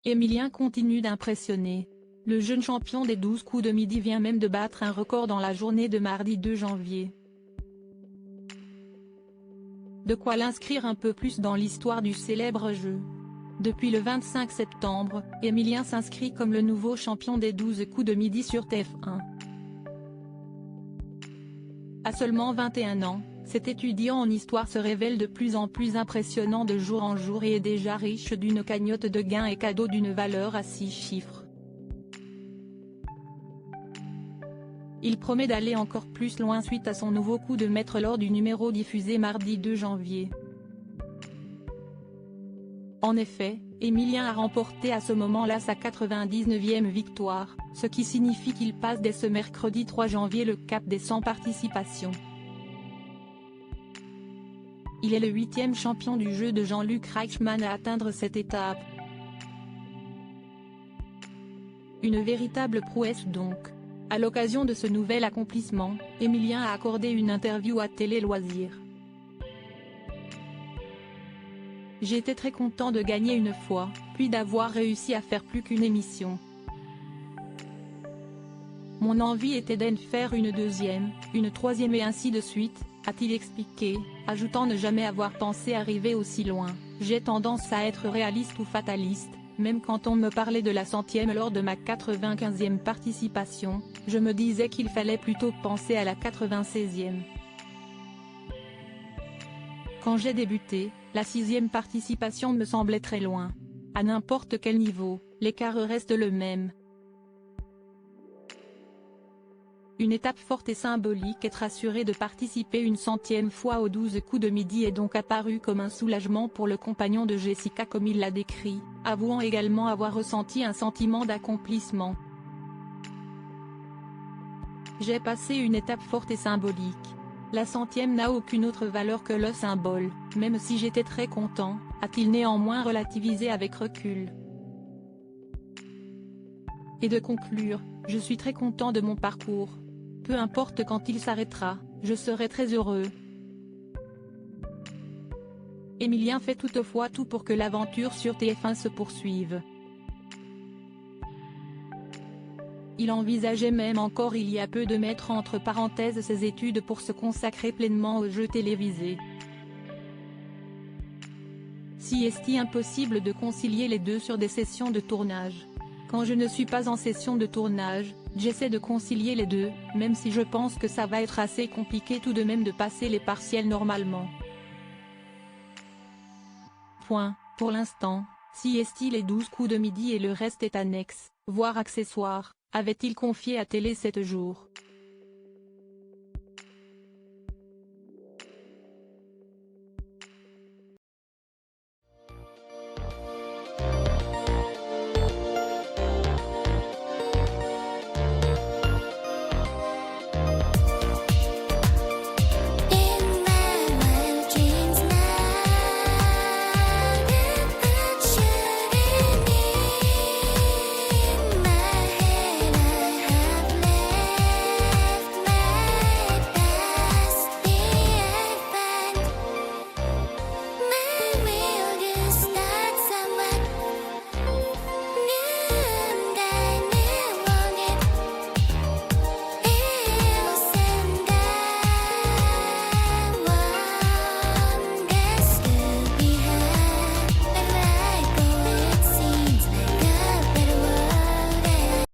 Emilien continue d'impressionner. Le jeune champion des 12 coups de midi vient même de battre un record dans la journée de mardi 2 janvier. De quoi l'inscrire un peu plus dans l'histoire du célèbre jeu. Depuis le 25 septembre, Emilien s'inscrit comme le nouveau champion des 12 coups de midi sur TF1. À seulement 21 ans, cet étudiant en histoire se révèle de plus en plus impressionnant de jour en jour et est déjà riche d'une cagnotte de gains et cadeaux d'une valeur à 6 chiffres. Il promet d'aller encore plus loin suite à son nouveau coup de maître lors du numéro diffusé mardi 2 janvier. En effet, Emilien a remporté à ce moment-là sa 99e victoire, ce qui signifie qu'il passe dès ce mercredi 3 janvier le cap des 100 participations. Il est le 8e champion du jeu de Jean-Luc Reichmann à atteindre cette étape. Une véritable prouesse donc. À l'occasion de ce nouvel accomplissement, Emilien a accordé une interview à Télé Loisirs. J'étais très content de gagner une fois, puis d'avoir réussi à faire plus qu'une émission. Mon envie était d'en faire une deuxième, une troisième et ainsi de suite, a-t-il expliqué, ajoutant ne jamais avoir pensé arriver aussi loin. J'ai tendance à être réaliste ou fataliste, même quand on me parlait de la 100e lors de ma 95e participation, je me disais qu'il fallait plutôt penser à la 96e. Quand j'ai débuté, la 6e participation me semblait très loin. À n'importe quel niveau, l'écart reste le même. Une étape forte et symbolique, être assuré de participer une 100e fois aux 12 coups de midi est donc apparu comme un soulagement pour le compagnon de Jessica comme il l'a décrit, avouant également avoir ressenti un sentiment d'accomplissement. J'ai passé une étape forte et symbolique. La 100e n'a aucune autre valeur que le symbole, même si j'étais très content, a-t-il néanmoins relativisé avec recul. Et de conclure, je suis très content de mon parcours. Peu importe quand il s'arrêtera, je serai très heureux. Emilien fait toutefois tout pour que l'aventure sur TF1 se poursuive. Il envisageait même encore il y a peu de mettre entre parenthèses ses études pour se consacrer pleinement aux jeux télévisés. Si est-il impossible de concilier les deux sur des sessions de tournage. Quand je ne suis pas en session de tournage, j'essaie de concilier les deux, même si je pense que ça va être assez compliqué tout de même de passer les partiels normalement. Pour l'instant, si est-il les 12 coups de midi et le reste est annexe, voire accessoire, avait-il confié à Télé 7 jours.